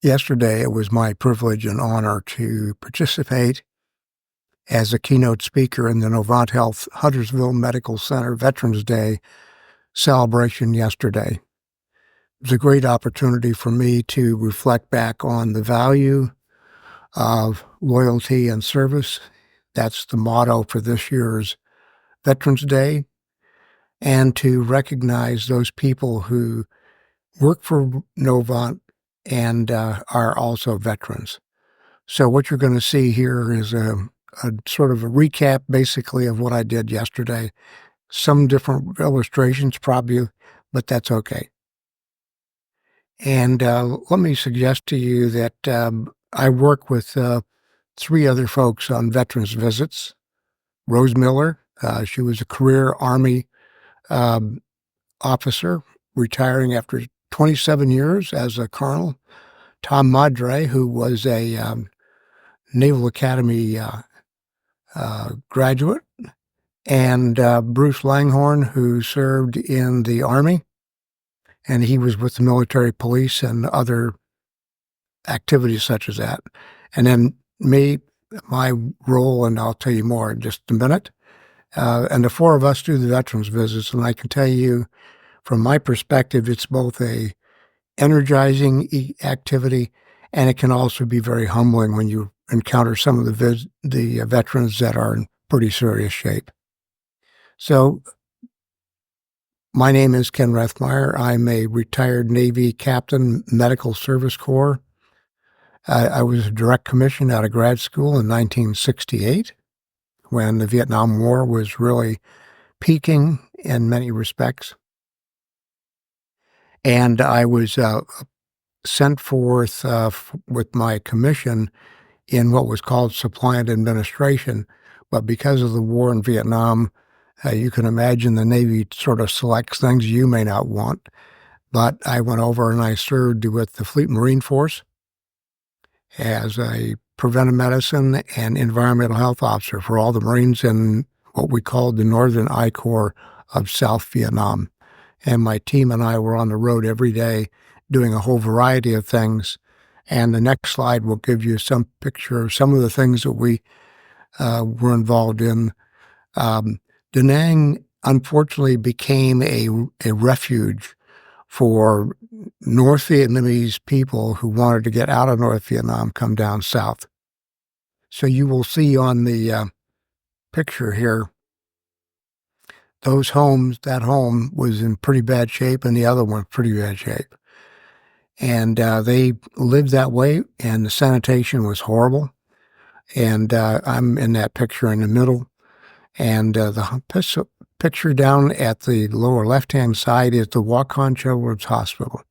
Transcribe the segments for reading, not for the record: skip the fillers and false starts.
Yesterday, it was my privilege and honor to participate as a keynote speaker in the Novant Huntersville Medical Center Veterans Day celebration yesterday. It was a great opportunity for me to reflect back on the value of loyalty and service. That's the motto for this year's Veterans Day, and to recognize those people who work for Novant and are also veterans. So what you're going to see here is a sort of a recap, basically, of what I did yesterday. Some different illustrations, probably, but that's okay. And let me suggest to you that I work with three other folks on veterans visits. Rose Miller, she was a career Army officer, retiring after 27 years as a colonel. Tom Madre, who was a Naval Academy graduate, and Bruce Langhorne, who served in the Army, and he was with the military police and other activities such as that. And then me, my role, and I'll tell you more in just a minute. And the four of us do the veterans visits, and I can tell you, from my perspective, it's both a energizing activity, and it can also be very humbling when you encounter some of the veterans that are in pretty serious shape. So my name is Ken Rathmeyer. I'm a retired Navy captain, Medical Service Corps. I was a direct commission out of grad school in 1968 when the Vietnam War was really peaking in many respects. And I was sent forth with my commission in what was called supply administration. But because of the war in Vietnam, you can imagine the Navy sort of selects things you may not want. But I went over and I served with the Fleet Marine Force as a preventive medicine and environmental health officer for all the Marines in what we called the Northern I Corps of South Vietnam. And my team and I were on the road every day doing a whole variety of things. And the next slide will give you some picture of some of the things that we were involved in. Da Nang, unfortunately, became a refuge for North Vietnamese people who wanted to get out of North Vietnam, come down south. So you will see on the picture here, those homes, that home was in pretty bad shape, and the other one pretty bad shape. And they lived that way, and the sanitation was horrible. And I'm in that picture in the middle. And the picture down at the lower left-hand side is the Walk-On Children's Hospital.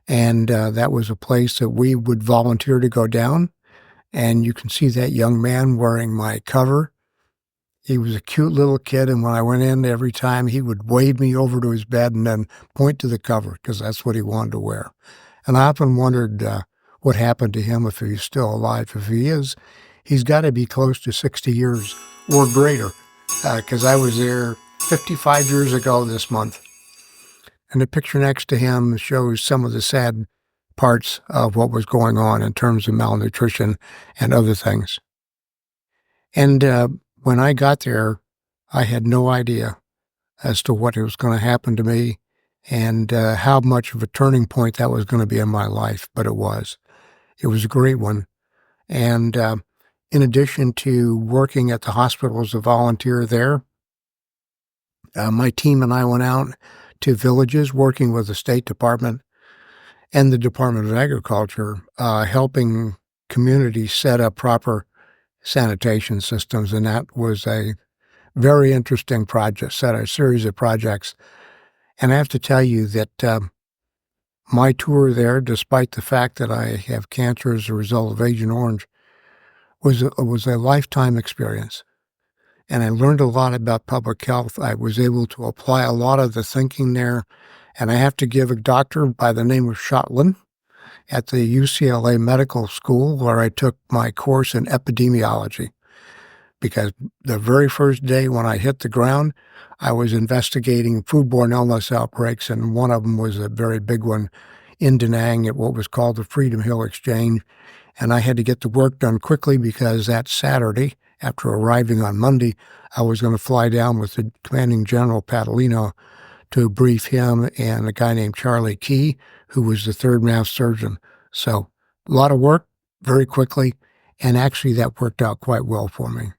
And that was a place that we would volunteer to go down. And you can see that young man wearing my cover. He was a cute little kid, and when I went in, every time he would wave me over to his bed and then point to the cover, because that's what he wanted to wear. And I often wondered what happened to him, if he's still alive. If he is, he's got to be close to 60 years or greater, because I was there 55 years ago this month. And the picture next to him shows some of the sad parts of what was going on in terms of malnutrition and other things. And when I got there, I had no idea as to what was going to happen to me and how much of a turning point that was going to be in my life, but it was. It was a great one. And in addition to working at the hospital as a volunteer there, my team and I went out to villages working with the State Department and the Department of Agriculture, helping communities set up proper sanitation systems. And that was a very interesting project, a series of projects. And I have to tell you that my tour there, despite the fact that I have cancer as a result of Agent Orange, was a lifetime experience. And I learned a lot about public health. I was able to apply a lot of the thinking there. And I have to give a doctor by the name of Schottland at the UCLA Medical School, where I took my course in epidemiology. Because the very first day when I hit the ground, I was investigating foodborne illness outbreaks, and one of them was a very big one in Da Nang at what was called the Freedom Hill Exchange, and I had to get the work done quickly because that Saturday, after arriving on Monday, I was going to fly down with the commanding general, Padalino, to brief him and a guy named Charlie Key, who was the third mass surgeon. So a lot of work very quickly, and actually that worked out quite well for me.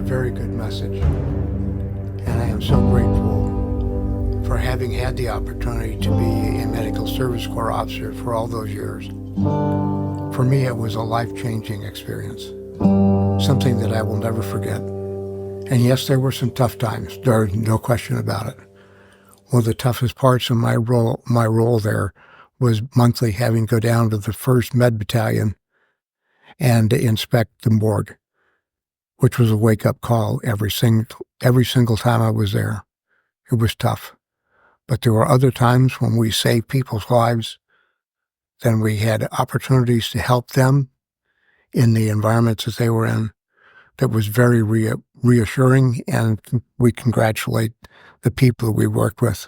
Very good message, and I am so grateful for having had the opportunity to be a medical service corps officer for all those years. For me, it was a life-changing experience, something that I will never forget. And yes, there were some tough times. There's no question about it. One of the toughest parts of my role there was monthly having to go down to the 1st Med Battalion and inspect the morgue, which was a wake-up call every single time I was there. It was tough. But there were other times when we saved people's lives, then we had opportunities to help them in the environments that they were in. That was very reassuring, and we congratulate the people that we worked with.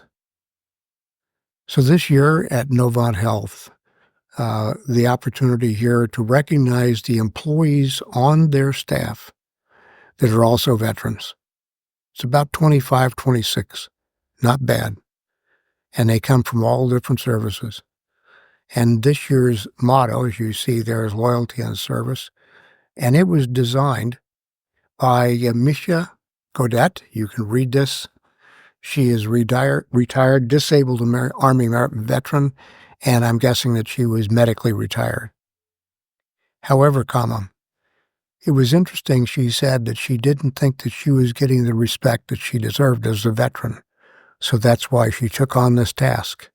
So this year at Novant Health, the opportunity here to recognize the employees on their staff that are also veterans. It's about 25, 26, not bad. And they come from all different services. And this year's motto, as you see there, is loyalty and service. And it was designed by Misha Godet. You can read this. She is retired disabled Army veteran, and I'm guessing that she was medically retired. However, it was interesting, she said that she didn't think that she was getting the respect that she deserved as a veteran. So that's why she took on this task.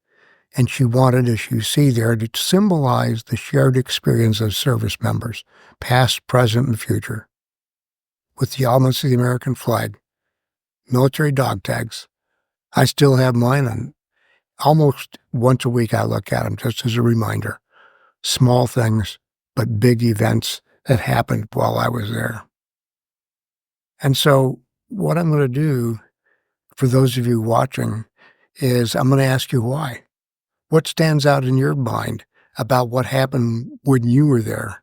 And she wanted, as you see there, to symbolize the shared experience of service members, past, present, and future. With the elements of the American flag, military dog tags. I still have mine, and almost once a week I look at them just as a reminder. Small things, but big events that happened while I was there. And so what I'm going to do for those of you watching is I'm going to ask you why. What stands out in your mind about what happened when you were there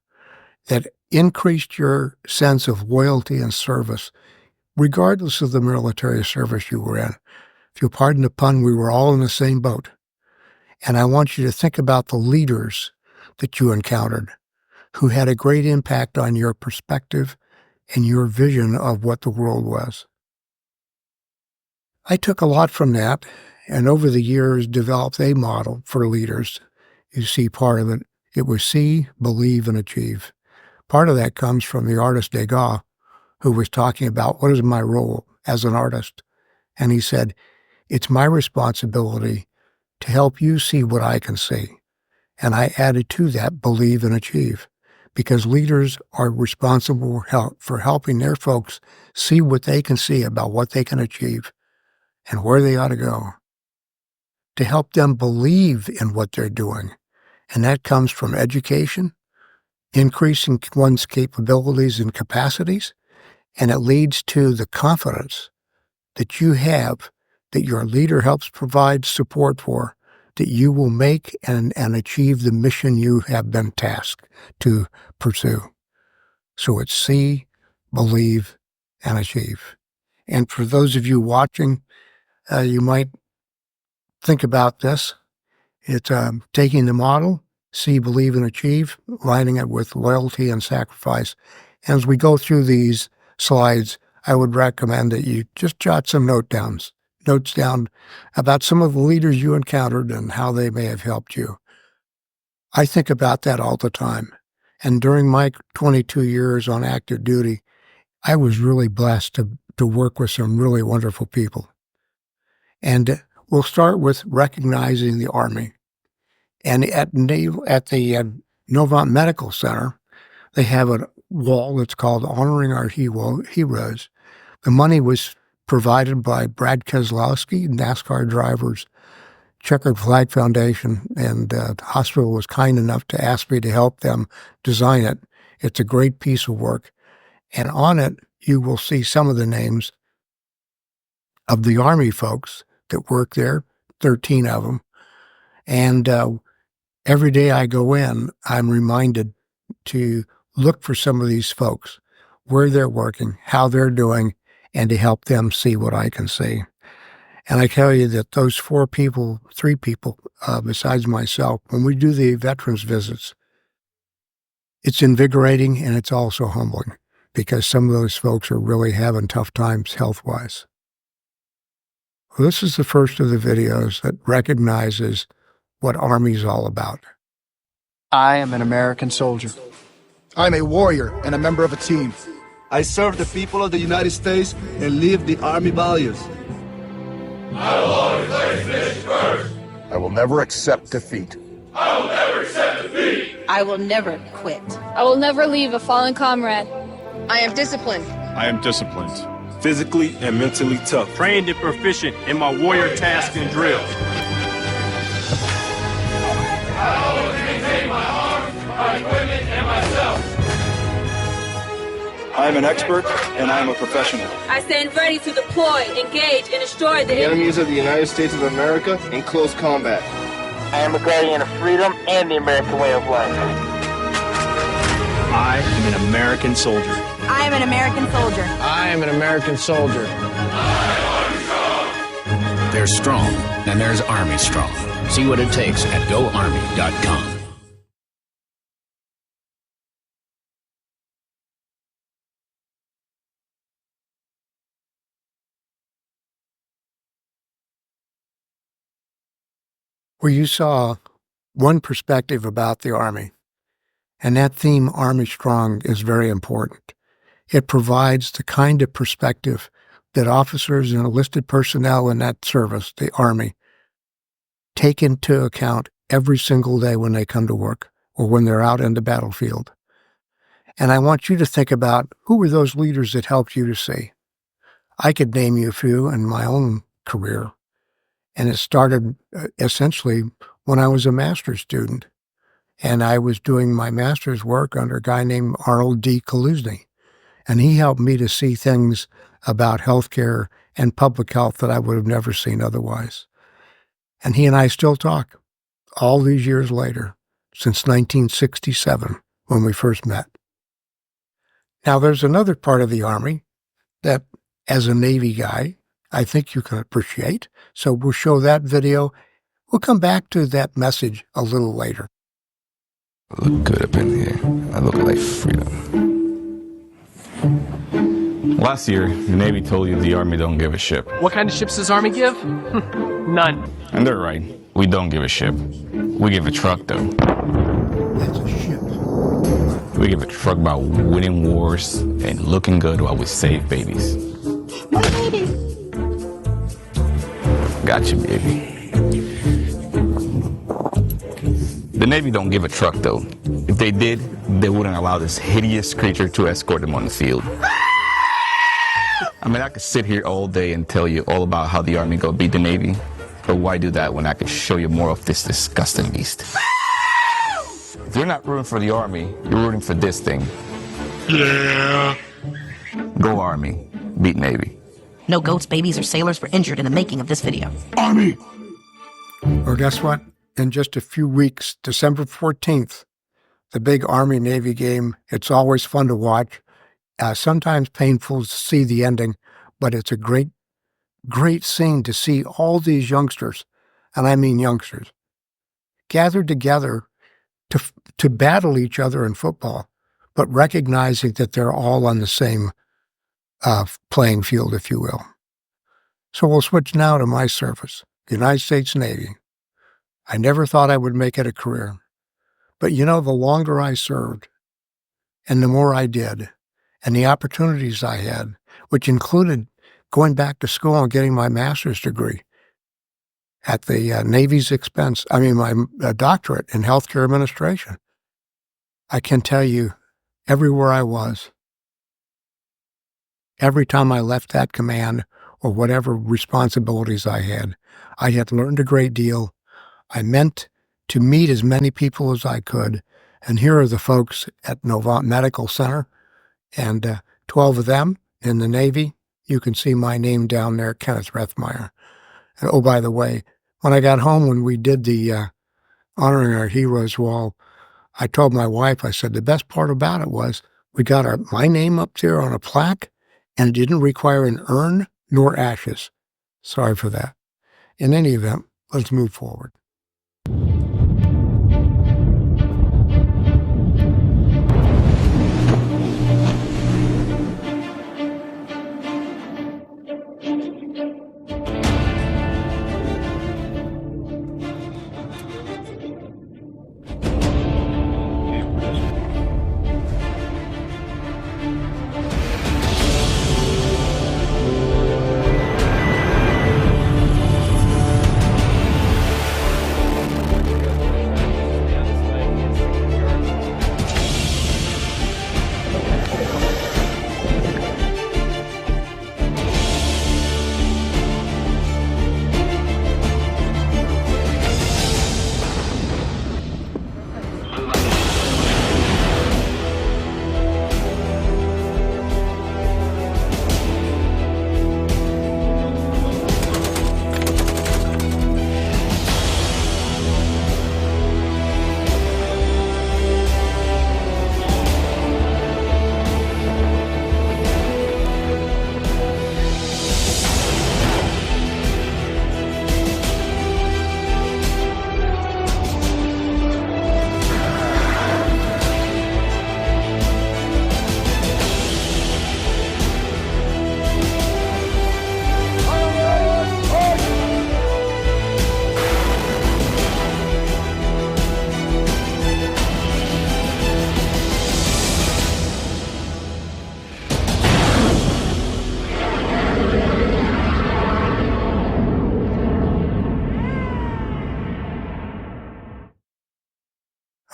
that increased your sense of loyalty and service, regardless of the military service you were in? If you'll pardon the pun, we were all in the same boat. And I want you to think about the leaders that you encountered who had a great impact on your perspective and your vision of what the world was. I took a lot from that, and over the years developed a model for leaders. You see part of it. It was see, believe, and achieve. Part of that comes from the artist Degas, who was talking about what is my role as an artist. And he said, it's my responsibility to help you see what I can see. And I added to that, believe and achieve, because leaders are responsible for helping their folks see what they can see about what they can achieve and where they ought to go, to help them believe in what they're doing. And that comes from education, increasing one's capabilities and capacities, and it leads to the confidence that you have, that your leader helps provide support for, that you will make and achieve the mission you have been tasked to pursue. So it's see, believe, and achieve. And for those of you watching, you might think about this. It's taking the model, see, believe, and achieve, lining it with loyalty and sacrifice. And as we go through these slides, I would recommend that you just jot some notes down about some of the leaders you encountered and how they may have helped you. I think about that all the time. And during my 22 years on active duty, I was really blessed to work with some really wonderful people. And we'll start with recognizing the Army. And at the Novant Medical Center, they have a wall that's called Honoring Our Heroes. The money was provided by Brad Keselowski, NASCAR driver's Checkered Flag Foundation, and the hospital was kind enough to ask me to help them design it. It's a great piece of work. And on it, you will see some of the names of the Army folks that work there, 13 of them. And every day I go in, I'm reminded to look for some of these folks, where they're working, how they're doing, and to help them see what I can see. And I tell you that those three people, besides myself, when we do the veterans visits, it's invigorating and it's also humbling, because some of those folks are really having tough times health-wise. Well, this is the first of the videos that recognizes what Army's all about. I am an American soldier. I'm a warrior and a member of a team. I serve the people of the United States and live the Army values. I will always place mission first. I will never accept defeat. I will never accept defeat. I will never quit. I will never leave a fallen comrade. I am disciplined. I am disciplined. Physically and mentally tough. Trained and proficient in my warrior tasks and drills. I always maintain my arms, my equipment, and myself. I am an expert and I am a professional. I stand ready to deploy, engage, and destroy the enemies of the United States of America in close combat. I am a guardian of freedom and the American way of life. I am an American soldier. I am an American soldier. I am an American soldier. There's strong, and there's Army strong. See what it takes at GoArmy.com. Well, you saw one perspective about the Army, and that theme, Army Strong, is very important. It provides the kind of perspective that officers and enlisted personnel in that service, the Army, take into account every single day when they come to work or when they're out in the battlefield. And I want you to think about, who were those leaders that helped you to see? I could name you a few in my own career. And it started essentially when I was a master's student. And I was doing my master's work under a guy named Keselowski.Ken. And he helped me to see things about healthcare and public health that I would have never seen otherwise. And he and I still talk all these years later, since 1967, when we first met. Now, there's another part of the Army that, as a Navy guy, I think you can appreciate. So we'll show that video. We'll come back to that message a little later. I look good up in here. I look like freedom. Last year, the Navy told you the Army don't give a ship. What kind of ships does Army give? None. And they're right. We don't give a ship. We give a truck, though. That's a ship. We give a truck about winning wars and looking good while we save babies. My baby. Gotcha, baby. The Navy don't give a truck, though. If they did, they wouldn't allow this hideous creature to escort them on the field. I mean, I could sit here all day and tell you all about how the Army go beat the Navy, but why do that when I could show you more of this disgusting beast? If you're not rooting for the Army, you're rooting for this thing. Yeah. Go Army. Beat Navy. No goats, babies, or sailors were injured in the making of this video. Army! Well, guess what? In just a few weeks, December 14th, the big Army-Navy game. It's always fun to watch. Sometimes painful to see the ending, but it's a great, great scene to see all these youngsters, and I mean youngsters, gathered together to battle each other in football, but recognizing that they're all on the same playing field, if you will. So we'll switch now to my service, the United States Navy. I never thought I would make it a career, but the longer I served and the more I did and the opportunities I had, which included going back to school and getting my master's degree at the Navy's expense, my doctorate in healthcare administration. I can tell you, everywhere I was, every time I left that command or whatever responsibilities I had learned a great deal. I meant to meet as many people as I could, and here are the folks at Novant Medical Center, and 12 of them in the Navy. You can see my name down there, Kenneth Rathmeyer. And, oh, by the way, when I got home, when we did the Honoring Our Heroes wall, I told my wife, I said, the best part about it was we got my name up there on a plaque, and it didn't require an urn nor ashes. Sorry for that. In any event, let's move forward.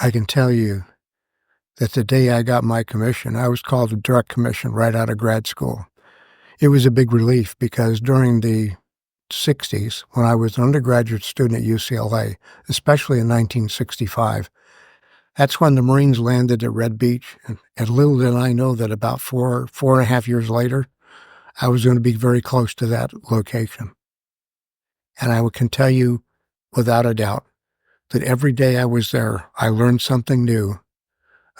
I can tell you that the day I got my commission, I was called a direct commission right out of grad school. It was a big relief because during the 60s, when I was an undergraduate student at UCLA, especially in 1965, that's when the Marines landed at Red Beach. And little did I know that about four and a half years later, I was going to be very close to that location. And I can tell you without a doubt that every day I was there, I learned something new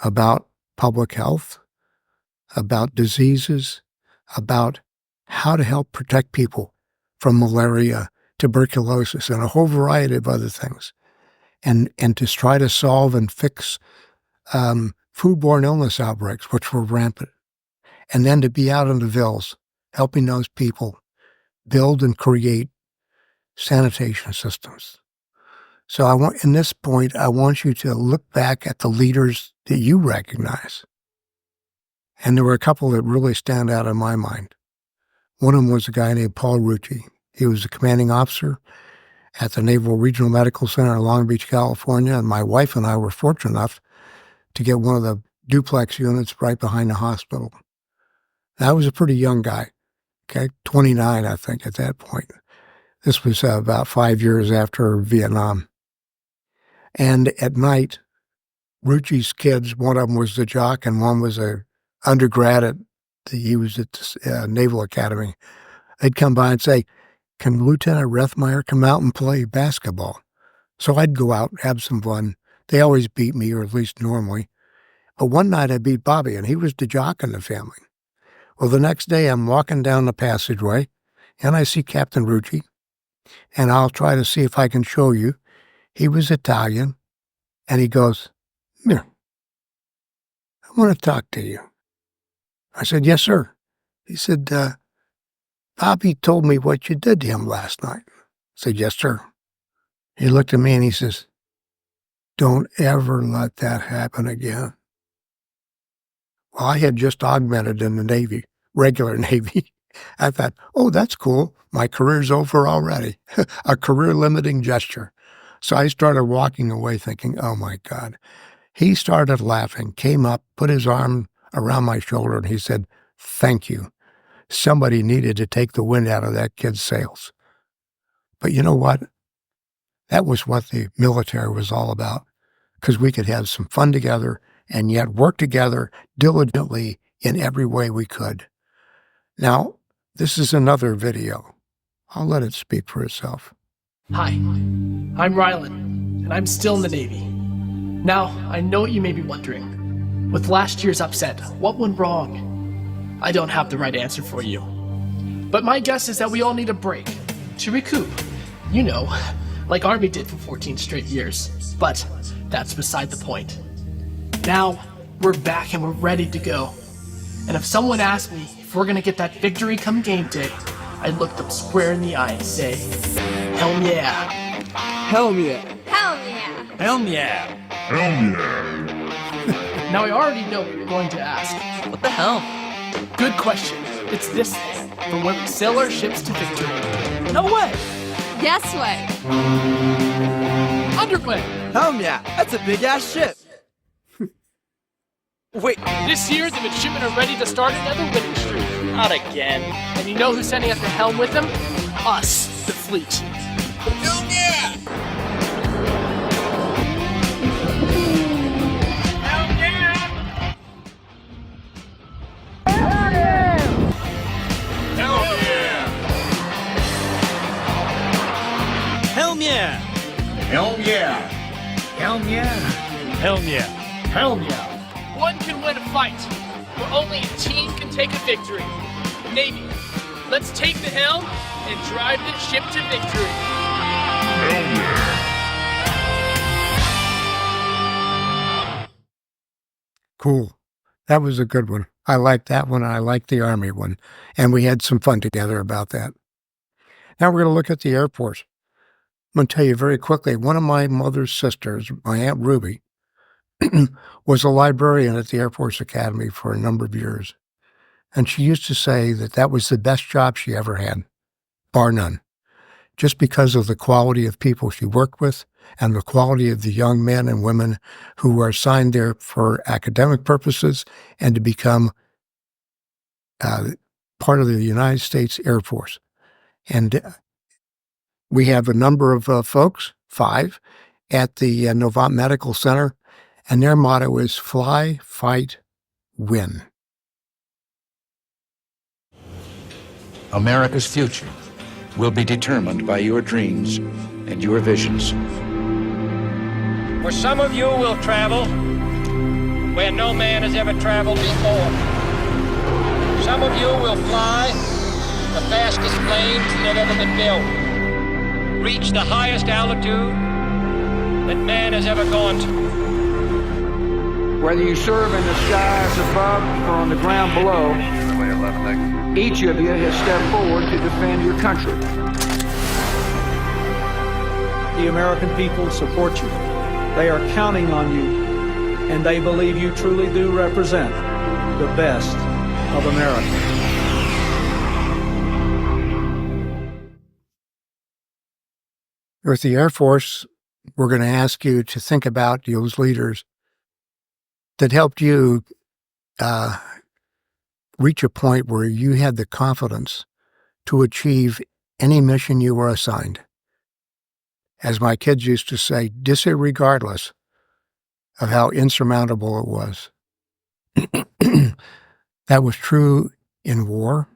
about public health, about diseases, about how to help protect people from malaria, tuberculosis, and a whole variety of other things, and to try to solve and fix foodborne illness outbreaks, which were rampant, and then to be out in the villas, helping those people build and create sanitation systems. So in this point, I want you to look back at the leaders that you recognize. And there were a couple that really stand out in my mind. One of them was a guy named Paul Rucci. He was a commanding officer at the Naval Regional Medical Center in Long Beach, California, and my wife and I were fortunate enough to get one of the duplex units right behind the hospital. I was a pretty young guy, 29, I think, at that point. This was about 5 years after Vietnam. And at night, Rucci's kids, one of them was the jock and one was a undergrad he was at the Naval Academy. They'd come by and say, "Can Lieutenant Rathmeyer come out and play basketball?" So I'd go out, have some fun. They always beat me, or at least normally. But one night I beat Bobby, and he was the jock in the family. Well, the next day I'm walking down the passageway, and I see Captain Rucci, and I'll try to see if I can show you. He was Italian, and he goes, "Here, I want to talk to you." I said, "Yes, sir." He said, "Bobby told me what you did to him last night." I said, "Yes, sir." He looked at me and he says, "Don't ever let that happen again." Well, I had just augmented in the Navy, regular Navy. I thought, oh, that's cool. My career's over already. A career-limiting gesture. So I started walking away thinking, oh, my God. He started laughing, came up, put his arm around my shoulder, and he said, "Thank you. Somebody needed to take the wind out of that kid's sails." But you know what? That was what the military was all about, because we could have some fun together and yet work together diligently in every way we could. Now, this is another video. I'll let it speak for itself. Hi, I'm Rylan, and I'm still in the Navy. Now, I know what you may be wondering. With last year's upset, what went wrong? I don't have the right answer for you. But my guess is that we all need a break to recoup. You know, like Army did for 14 straight years. But that's beside the point. Now, we're back and we're ready to go. And if someone asked me if we're gonna get that victory come game day, I'd look them square in the eye and say, hell yeah. Hell yeah. Hell yeah. Hell yeah. Hell yeah. Now I already know what you're going to ask. What the hell? Good question. It's this thing, from where we sail our ships to victory. No way. Yes way. Underway. Hell yeah. That's a big-ass ship. Wait. This year, the midshipmen are ready to start another winning streak. Not again. And you know who's sending at the helm with them? Us, the fleet. Hell yeah! Hell yeah. Hell yeah! Hell yeah. Hell yeah. Hell yeah. One can win a fight, but only a team can take a victory. Navy, let's take the helm and drive the ship to victory. Hell yeah. Cool. That was a good one. I liked that one, and I liked the Army one. And we had some fun together about that. Now we're going to look at the Air Force. I'm going to tell you very quickly, one of my mother's sisters, my Aunt Ruby, was a librarian at the Air Force Academy for a number of years. And she used to say that that was the best job she ever had, bar none, just because of the quality of people she worked with and the quality of the young men and women who were assigned there for academic purposes and to become part of the United States Air Force. And we have a number of folks, 5, at the Novant Medical Center, and their motto is fly, fight, win. America's future will be determined by your dreams and your visions. For some of you will travel where no man has ever traveled before. Some of you will fly the fastest planes that have ever been built. Reach the highest altitude that man has ever gone to. Whether you serve in the skies above or on the ground below, each of you has stepped forward to defend your country. The American people support you. They are counting on you, and they believe you truly do represent the best of America. With the Air Force, we're going to ask you to think about those leaders that helped you reach a point where you had the confidence to achieve any mission you were assigned. As my kids used to say, disregardless of how insurmountable it was. That was true in war.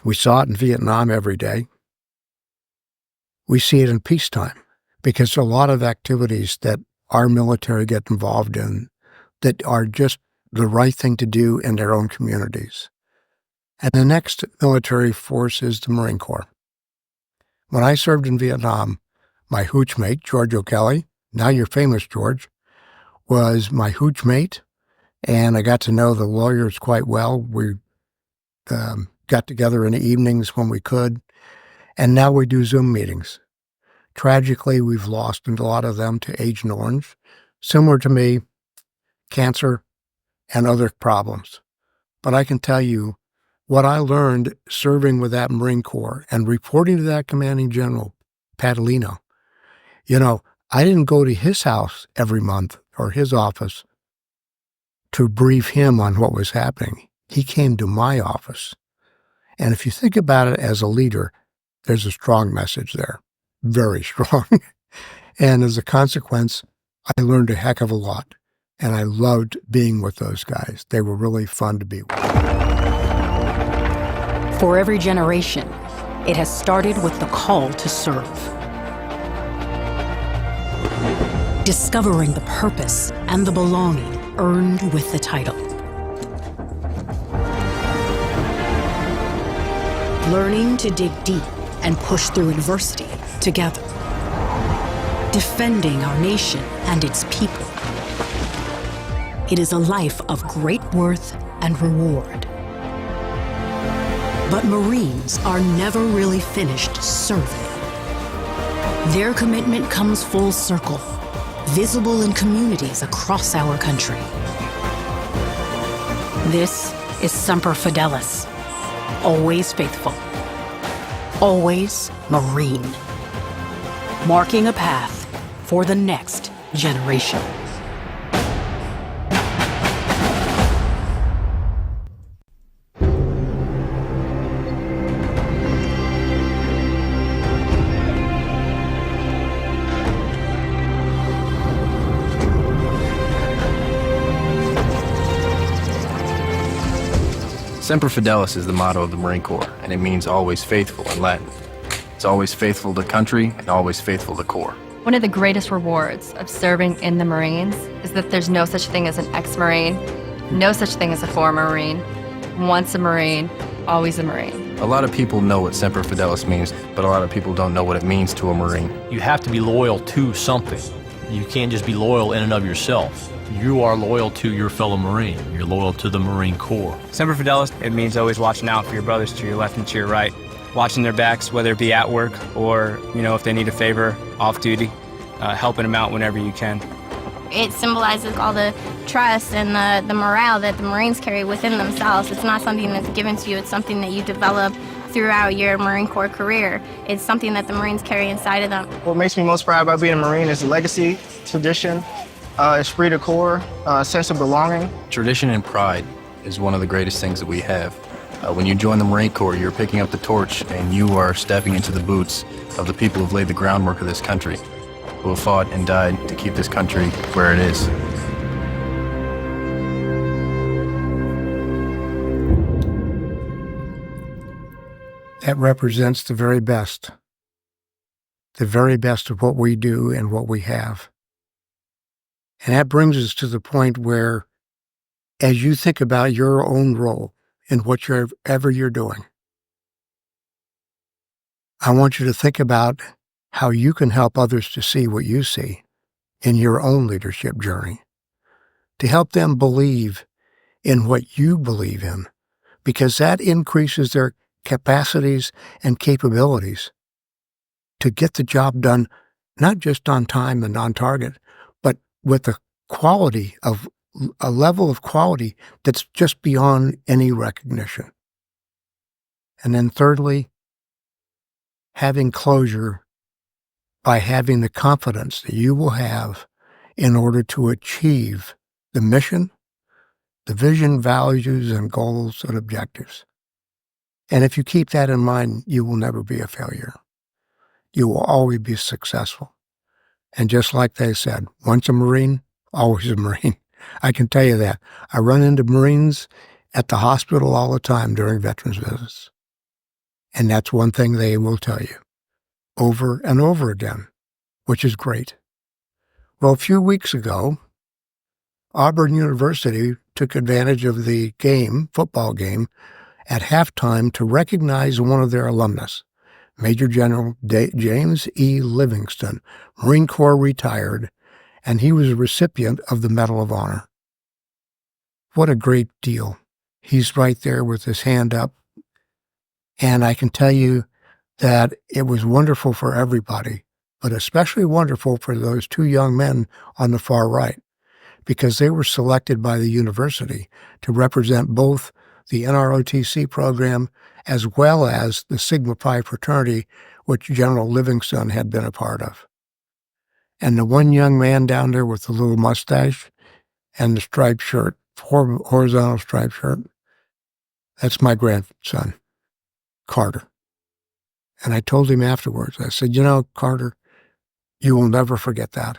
We saw it in Vietnam every day. We see it in peacetime because there are a lot of activities that our military get involved in that are just the right thing to do in their own communities. And the next military force is the Marine Corps. When I served in Vietnam, my hooch mate, George O'Kelly, now you're famous, George, was my hooch mate, and I got to know the lawyers quite well. We got together in the evenings when we could, and now we do Zoom meetings. Tragically, we've lost a lot of them to Agent Orange, similar to me, cancer, and other problems. But I can tell you what I learned serving with that Marine Corps and reporting to that commanding general, Padalino. I didn't go to his house every month or his office to brief him on what was happening. He came to my office. And if you think about it as a leader, there's a strong message there, very strong. And as a consequence, I learned a heck of a lot. And I loved being with those guys. They were really fun to be with. For every generation, it has started with the call to serve. Discovering the purpose and the belonging earned with the title. Learning to dig deep and push through adversity together. Defending our nation and its people. It is a life of great worth and reward. But Marines are never really finished serving. Their commitment comes full circle, visible in communities across our country. This is Semper Fidelis, always faithful, always Marine, marking a path for the next generation. Semper Fidelis is the motto of the Marine Corps, and it means always faithful in Latin. It's always faithful to country and always faithful to Corps. One of the greatest rewards of serving in the Marines is that there's no such thing as an ex-Marine, no such thing as a former Marine. Once a Marine, always a Marine. A lot of people know what Semper Fidelis means, but a lot of people don't know what it means to a Marine. You have to be loyal to something. You can't just be loyal in and of yourself. You are loyal to your fellow Marine. You're loyal to the Marine Corps. Semper Fidelis, it means always watching out for your brothers to your left and to your right. Watching their backs, whether it be at work or, if they need a favor, off duty, helping them out whenever you can. It symbolizes all the trust and the morale that the Marines carry within themselves. It's not something that's given to you, it's something that you develop throughout your Marine Corps career. It's something that the Marines carry inside of them. What makes me most proud about being a Marine is the legacy, tradition, esprit de corps, sense of belonging. Tradition and pride is one of the greatest things that we have. When you join the Marine Corps, you're picking up the torch and you are stepping into the boots of the people who've laid the groundwork of this country, who have fought and died to keep this country where it is. That represents the very best of what we do and what we have. And that brings us to the point where, as you think about your own role in whatever you're doing, I want you to think about how you can help others to see what you see in your own leadership journey, to help them believe in what you believe in, because that increases their capacities and capabilities to get the job done, not just on time and on target, but with a level of quality that's just beyond any recognition. And then thirdly, having closure by having the confidence that you will have in order to achieve the mission, the vision, values, and goals and objectives. And if you keep that in mind, you will never be a failure. You will always be successful. And just like they said, once a Marine, always a Marine. I can tell you that. I run into Marines at the hospital all the time during veterans visits. And that's one thing they will tell you over and over again, which is great. Well, a few weeks ago, Auburn University took advantage of the football game, at halftime to recognize one of their alumnus, Major General James E. Livingston, Marine Corps retired, and he was a recipient of the Medal of Honor. What a great deal. He's right there with his hand up, and I can tell you that it was wonderful for everybody, but especially wonderful for those two young men on the far right, because they were selected by the university to represent both the NROTC program as well as the Sigma Pi fraternity, which General Livingston had been a part of. And the one young man down there with the little mustache and the striped shirt, horizontal striped shirt, that's my grandson, Carter. And I told him afterwards, I said, Carter, you will never forget that.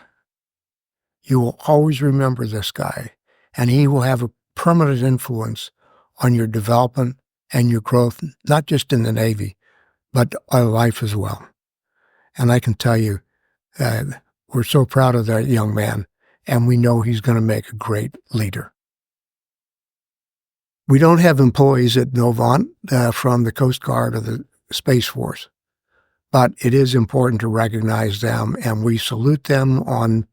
You will always remember this guy, and he will have a permanent influence on your development and your growth, not just in the Navy, but our life as well. And I can tell you that we're so proud of that young man, and we know he's going to make a great leader. We don't have employees at Novant from the Coast Guard or the Space Force, but it is important to recognize them, and we salute them on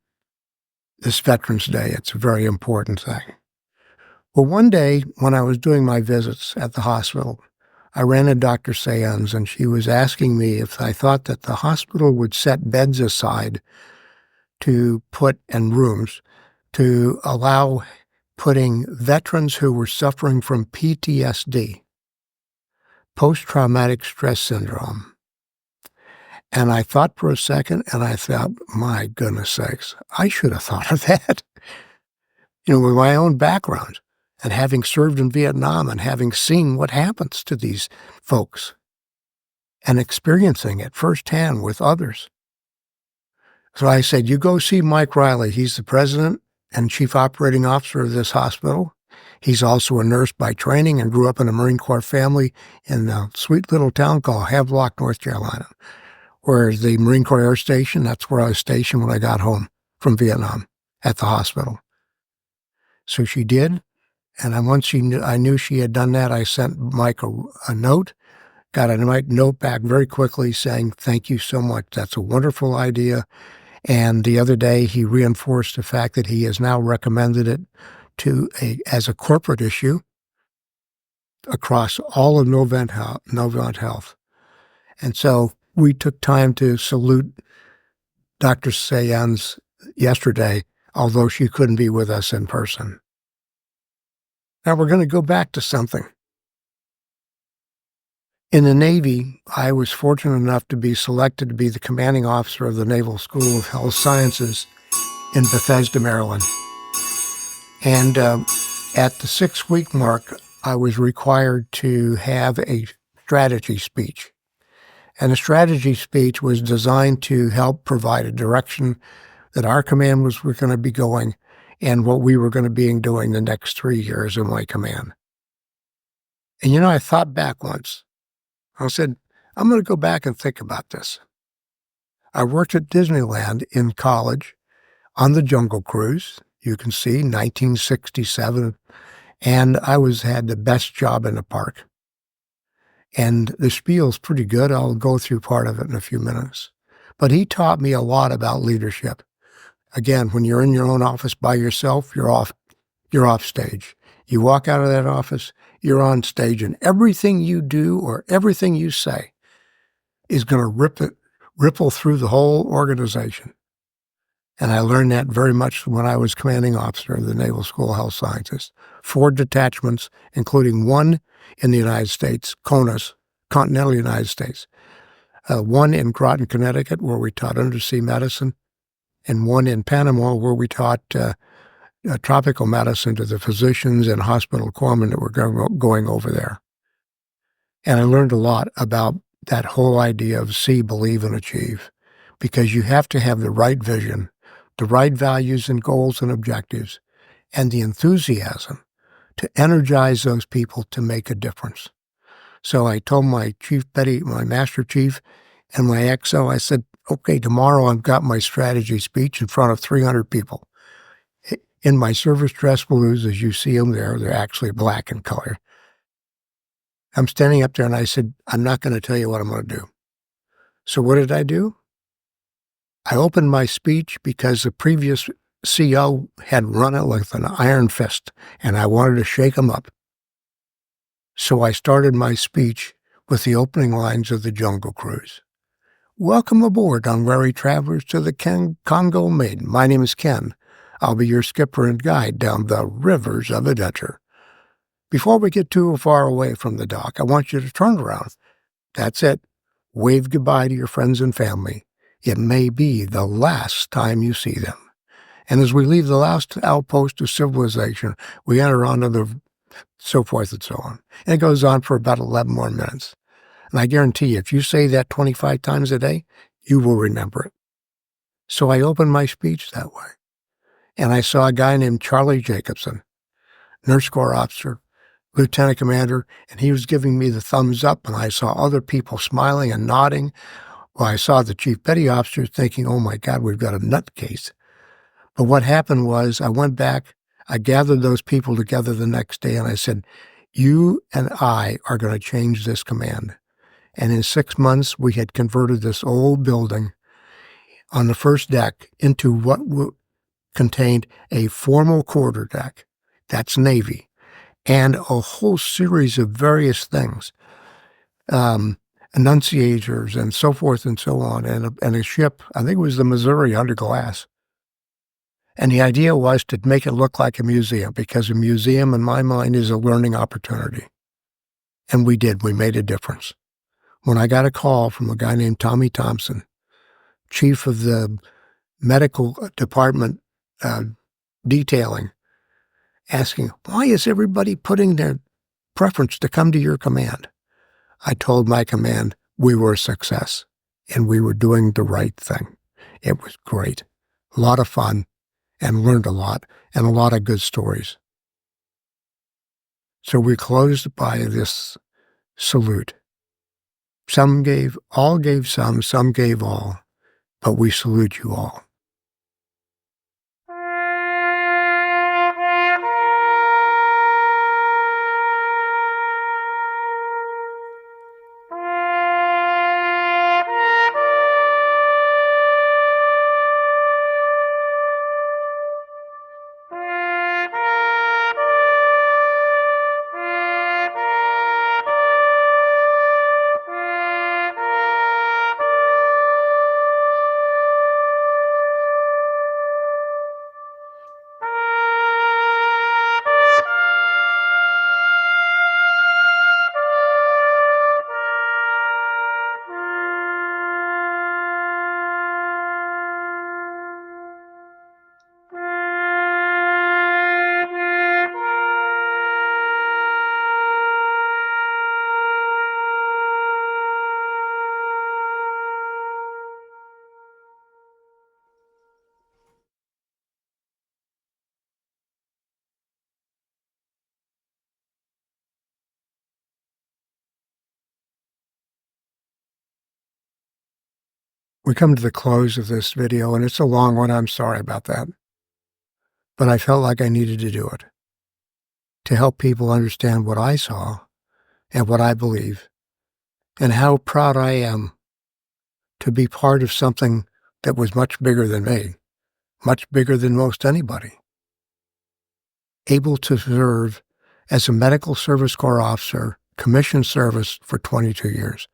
this Veterans Day. It's a very important thing. Well, one day when I was doing my visits at the hospital, I ran into Dr. Sayans, and she was asking me if I thought that the hospital would set beds aside and rooms to allow putting veterans who were suffering from PTSD, post-traumatic stress syndrome. And I thought for a second, and I thought, my goodness sakes, I should have thought of that. With my own background, and having served in Vietnam and having seen what happens to these folks and experiencing it firsthand with others. So I said, you go see Mike Riley. He's the president and chief operating officer of this hospital. He's also a nurse by training and grew up in a Marine Corps family in a sweet little town called Havelock, North Carolina, where the Marine Corps Air Station, that's where I was stationed when I got home from Vietnam at the hospital. So she did. And once I knew she had done that, I sent Mike a note, got a note back very quickly saying, thank you so much. That's a wonderful idea. And the other day, he reinforced the fact that he has now recommended it as a corporate issue across all of Novant Health. And so we took time to salute Dr. Sayans yesterday, although she couldn't be with us in person. Now we're going to go back to something. In the Navy, I was fortunate enough to be selected to be the commanding officer of the Naval School of Health Sciences in Bethesda, Maryland. And at the 6-week mark, I was required to have a strategy speech. And the strategy speech was designed to help provide a direction that our command was going to be going and what we were going to be doing the next 3 years in my command. And I thought back once. I said, I'm going to go back and think about this. I worked at Disneyland in college on the Jungle Cruise. You can see 1967, and I had the best job in the park. And the spiel's pretty good. I'll go through part of it in a few minutes. But he taught me a lot about leadership. Again, when you're in your own office by yourself, you're off stage. You walk out of that office, you're on stage, and everything you do or everything you say is going to ripple through the whole organization. And I learned that very much when I was commanding officer of the Naval School of Health Sciences. 4 detachments, including one in the United States, CONUS, continental United States. one in Groton, Connecticut, where we taught undersea medicine, and one in Panama, where we taught tropical medicine to the physicians and hospital corpsmen that were going over there. And I learned a lot about that whole idea of see, believe, and achieve, because you have to have the right vision, the right values and goals and objectives, and the enthusiasm to energize those people to make a difference. So I told my Chief Petty, my Master Chief, and my XO, I said, okay, tomorrow I've got my strategy speech in front of 300 people. In my service dress blues, as you see them there, they're actually black in color. I'm standing up there and I said, I'm not going to tell you what I'm going to do. So what did I do? I opened my speech because the previous CO had run it with an iron fist, and I wanted to shake him up. So I started my speech with the opening lines of the Jungle Cruise. Welcome aboard, unwary travelers, to the Congo Maiden. My name is Ken. I'll be your skipper and guide down the rivers of adventure. Before we get too far away from the dock, I want you to turn around. That's it. Wave goodbye to your friends and family. It may be the last time you see them. And as we leave the last outpost of civilization, we enter onto the so forth and so on. And it goes on for about 11 more minutes. And I guarantee you, if you say that 25 times a day, you will remember it. So I opened my speech that way. And I saw a guy named Charlie Jacobson, Nurse Corps officer, Lieutenant Commander, and he was giving me the thumbs up, and I saw other people smiling and nodding. Well, I saw the Chief Petty Officer thinking, oh my God, we've got a nutcase. But what happened was I went back, I gathered those people together the next day, and I said, you and I are going to change this command. And in 6 months, we had converted this old building on the first deck into what contained a formal quarterdeck. That's Navy. And a whole series of various things, enunciators and so forth and so on, and a ship, I think it was the Missouri under glass. And the idea was to make it look like a museum, because a museum, in my mind, is a learning opportunity. And we did. We made a difference. When I got a call from a guy named Tommy Thompson, chief of the medical department detailing, asking, why is everybody putting their preference to come to your command? I told my command we were a success and we were doing the right thing. It was great. A lot of fun, and learned a lot, and a lot of good stories. So we closed by this salute. Some gave some gave all, but we salute you all. We come to the close of this video, and it's a long one. I'm sorry about that. But I felt like I needed to do it to help people understand what I saw and what I believe, and how proud I am to be part of something that was much bigger than me, much bigger than most anybody. Able to serve as a medical service corps officer, commissioned service for 22 years,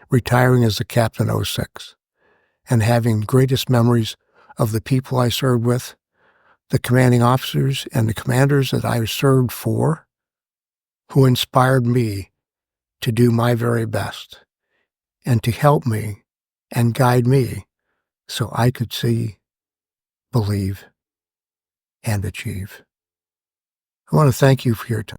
retiring as a captain 06. And having greatest memories of the people I served with, the commanding officers and the commanders that I served for, who inspired me to do my very best and to help me and guide me so I could see, believe, and achieve. I want to thank you for your time.